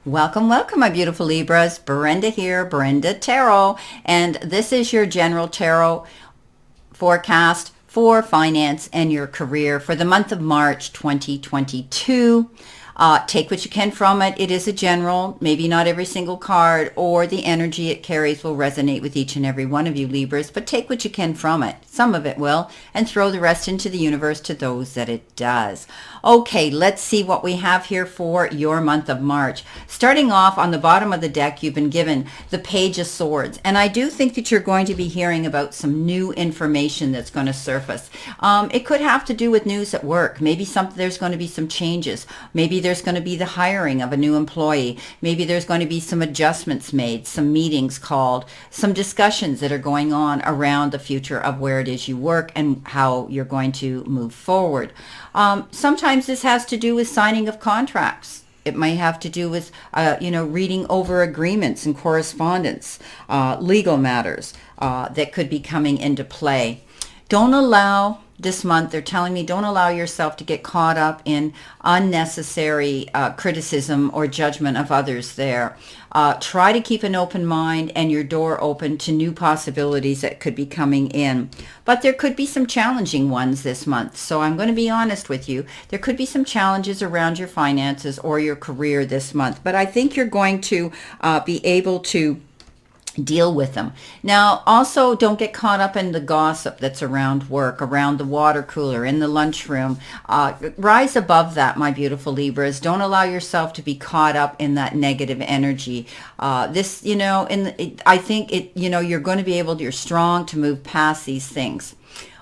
Welcome, welcome, my beautiful Libras. Brenda here, Brenda Tarot, and this is your general tarot forecast for finance and your career for the month of March 2022. Take what you can from it. It is a general. Maybe not every single card or the energy it carries will resonate with each and every one of you Libras, but take what you can from it. Some of it will, and throw the rest into the universe to those that it does. Okay, let's see what we have here for your month of March. Starting off on the bottom of the deck, you've been given the Page of Swords, and I do think that you're going to be hearing about some new information that's going to surface. It could have to do with news at work. Maybe there's going to be some changes. Maybe there's going to be the hiring of a new employee. Maybe there's going to be some adjustments made, some meetings called, some discussions that are going on around the future of where it is you work and how you're going to move forward. Sometimes this has to do with signing of contracts. It might have to do with, reading over agreements and correspondence, legal matters that could be coming into play. Don't allow this month, they're telling me, don't allow yourself to get caught up in unnecessary criticism or judgment of others there. Try to keep an open mind and your door open to new possibilities that could be coming in. But there could be some challenging ones this month. So I'm going to be honest with you. There could be some challenges around your finances or your career this month. But I think you're going to be able to deal with them. Now, also don't get caught up in the gossip that's around work, around the water cooler, in the lunchroom. Rise above that, my beautiful Libras. Don't allow yourself to be caught up in that negative energy. I think you're going to be able to, you're strong to move past these things.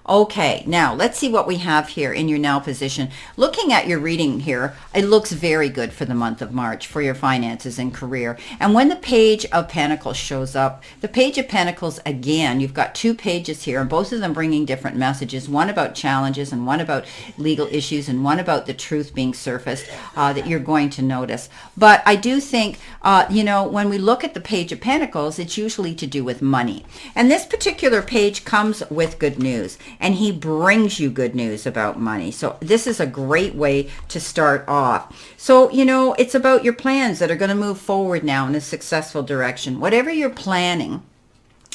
Okay, now let's see what we have here in your now position. Looking at your reading here, it looks very good for the month of March for your finances and career. And when the Page of Pentacles shows up, the Page of Pentacles, again, you've got two pages here, and both of them bringing different messages, one about challenges and one about legal issues and one about the truth being surfaced that you're going to notice. But I do think, when we look at the Page of Pentacles, it's usually to do with money. And this particular page comes with good news. And he brings you good news about money. So this is a great way to start off. So, it's about your plans that are going to move forward now in a successful direction. Whatever you're planning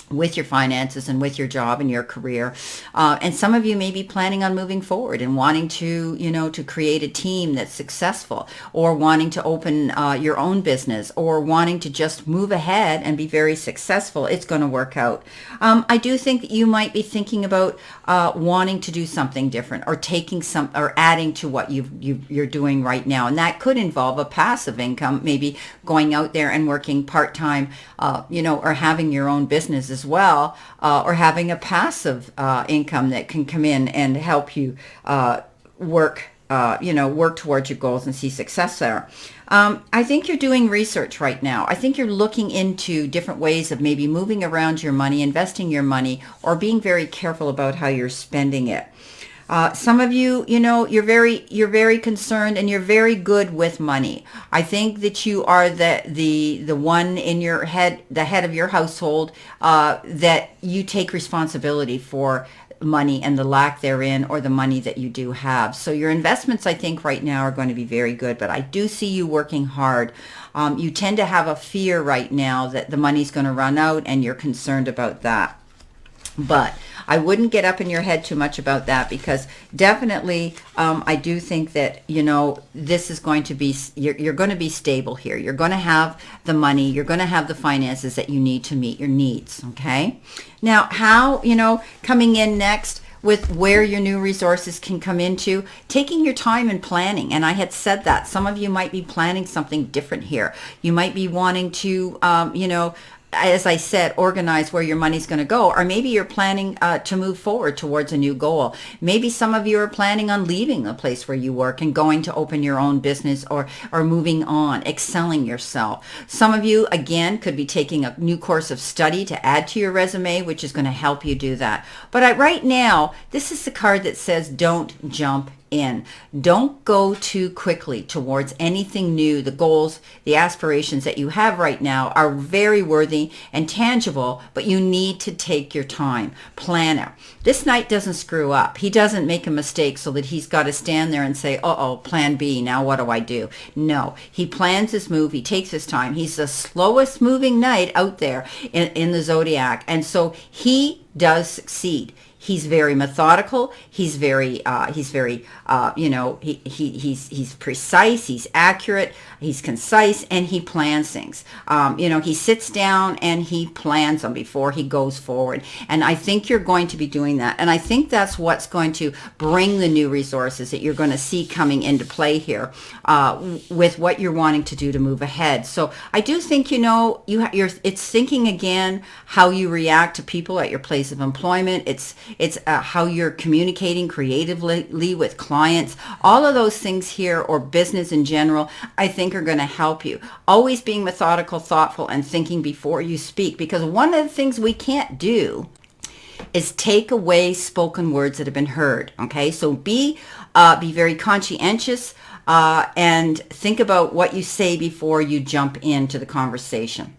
with your finances and with your job and your career. And some of you may be planning on moving forward and wanting to, to create a team that's successful, or wanting to open your own business, or wanting to just move ahead and be very successful. It's going to work out. I do think that you might be thinking about wanting to do something different, or taking or adding to what you're doing right now. And that could involve a passive income, maybe going out there and working part-time, or having your own business as well, or having a passive income that can come in and help you work towards your goals and see success there. I think you're doing research right now. I think you're looking into different ways of maybe moving around your money, investing your money, or being very careful about how you're spending it. Some of you, you're very concerned and you're very good with money. I think that you are the one in your head, the head of your household, that you take responsibility for money and the lack therein, or the money that you do have. So your investments, I think right now, are going to be very good, but I do see you working hard. You tend to have a fear right now that the money's going to run out, and you're concerned about that. But I wouldn't get up in your head too much about that, because definitely I do think that, this is going to be, you're going to be stable here. You're going to have the money. You're going to have the finances that you need to meet your needs. Okay. Now, how, coming in next with where your new resources can come into, taking your time and planning. And I had said that some of you might be planning something different here. You might be wanting to, as I said, organize where your money's going to go, or maybe you're planning to move forward towards a new goal. Maybe some of you are planning on leaving the place where you work and going to open your own business, or moving on, excelling yourself. Some of you, again, could be taking a new course of study to add to your resume, which is going to help you do that. But right now, this is the card that says don't jump in. Don't go too quickly towards anything new. The goals, the aspirations that you have right now are very worthy and tangible, but you need to take your time. Planner. This knight doesn't screw up. He doesn't make a mistake so that he's got to stand there and say, uh-oh, plan B, now what do I do? No, he plans his move. He takes his time. He's the slowest moving knight out there in the zodiac. And so he does succeed. He's very methodical. He's very, he's precise. He's accurate. He's concise, and he plans things. He sits down and he plans them before he goes forward. And I think you're going to be doing that. And I think that's what's going to bring the new resources that you're going to see coming into play here with what you're wanting to do to move ahead. So I do think, it's thinking again how you react to people at your place of employment. It's how you're communicating creatively with clients. All of those things here, or business in general, I think are going to help you. Always being methodical, thoughtful, and thinking before you speak, because one of the things we can't do is take away spoken words that have been heard. Okay, so be very conscientious and think about what you say before you jump into the conversation.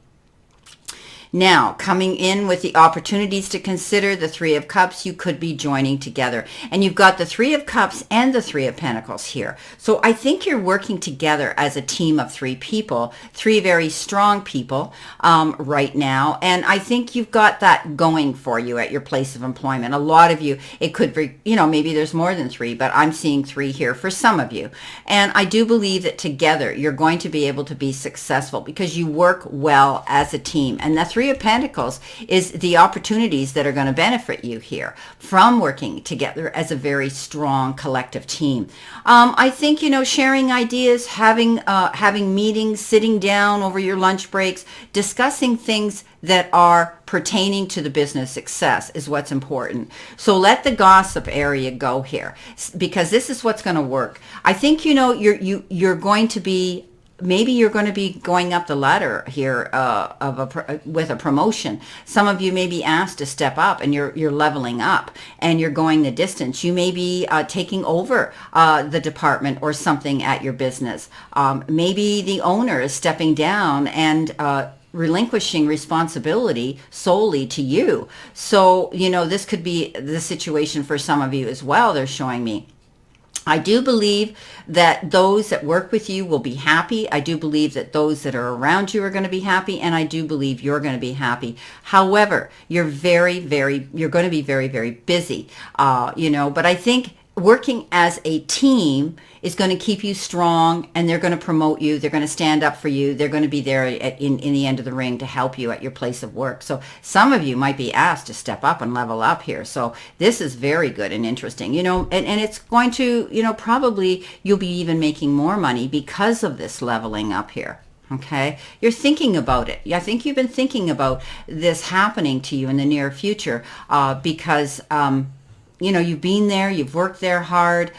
Now, coming in with the opportunities to consider, the Three of Cups, you could be joining together. And you've got the Three of Cups and the Three of Pentacles here. So I think you're working together as a team of three people, three very strong people right now. And I think you've got that going for you at your place of employment. A lot of you, it could be, maybe there's more than three, but I'm seeing three here for some of you. And I do believe that together you're going to be able to be successful because you work well as a team. And the Three of Pentacles is the opportunities that are going to benefit you here from working together as a very strong collective team. I think, sharing ideas, having meetings, sitting down over your lunch breaks, discussing things that are pertaining to the business success is what's important. So let the gossip area go here, because this is what's going to work. I think, you're going to be, maybe you're going to be going up the ladder here with a promotion. Some of you may be asked to step up, and you're leveling up and you're going the distance. You may be taking over the department or something at your business. Maybe the owner is stepping down and relinquishing responsibility solely to you. So, this could be the situation for some of you as well, they're showing me. I do believe that those that work with you will be happy. I do believe that those that are around you are going to be happy, and I do believe you're going to be happy. However, you're going to be very, very busy, but I think working as a team is going to keep you strong, and they're going to promote you. They're going to stand up for you. They're going to be there in the end of the ring to help you at your place of work. So some of you might be asked to step up and level up here. So this is very good and interesting, and it's going to, probably you'll be even making more money because of this leveling up here. Okay, you're thinking about it. I think you've been thinking about this happening to you in the near future because you've been there, you've worked there hard.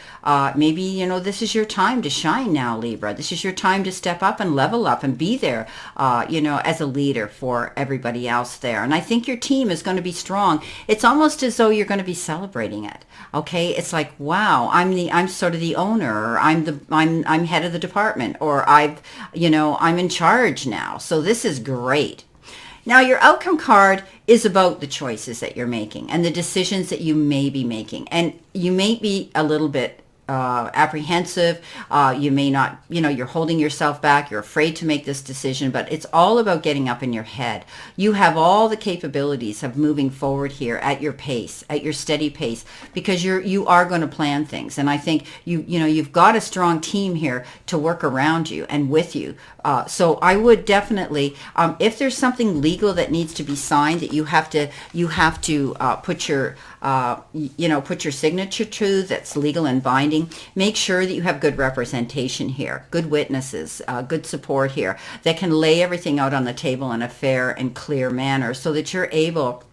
Maybe, this is your time to shine now, Libra. This is your time to step up and level up and be there, as a leader for everybody else there. And I think your team is going to be strong. It's almost as though you're going to be celebrating it. Okay, it's like, wow, I'm sort of the owner, or I'm head of the department, or I'm in charge now. So this is great. Now, your outcome card is about the choices that you're making and the decisions that you may be making. And you may be a little bit apprehensive. You may not, you're holding yourself back. You're afraid to make this decision, but it's all about getting up in your head. You have all the capabilities of moving forward here at your pace, at your steady pace, because you are going to plan things. And I think you've got a strong team here to work around you and with you. So I would definitely, if there's something legal that needs to be signed that you have to put your put your signature to, that's legal and binding, make sure that you have good representation here, good witnesses, good support here that can lay everything out on the table in a fair and clear manner so that you're able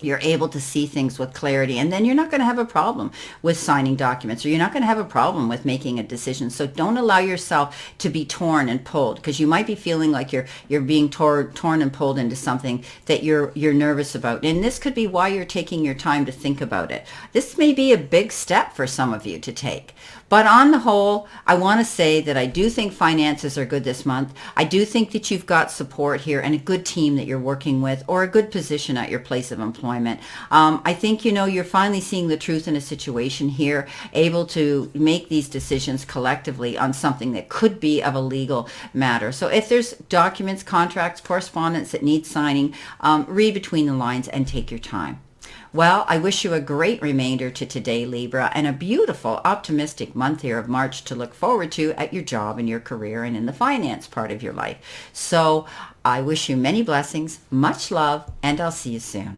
you're able to see things with clarity, and then you're not going to have a problem with signing documents, or you're not going to have a problem with making a decision. So don't allow yourself to be torn and pulled, because you might be feeling like you're being torn and pulled into something that you're nervous about. And this could be why you're taking your time to think about it. This may be a big step for some of you to take. But on the whole, I want to say that I do think finances are good this month. I do think that you've got support here and a good team that you're working with, or a good position at your place of employment. I think, you're finally seeing the truth in a situation here, able to make these decisions collectively on something that could be of a legal matter. So if there's documents, contracts, correspondence that need signing, read between the lines and take your time. Well, I wish you a great remainder to today, Libra, and a beautiful, optimistic month here of March to look forward to at your job and your career and in the finance part of your life. So I wish you many blessings, much love, and I'll see you soon.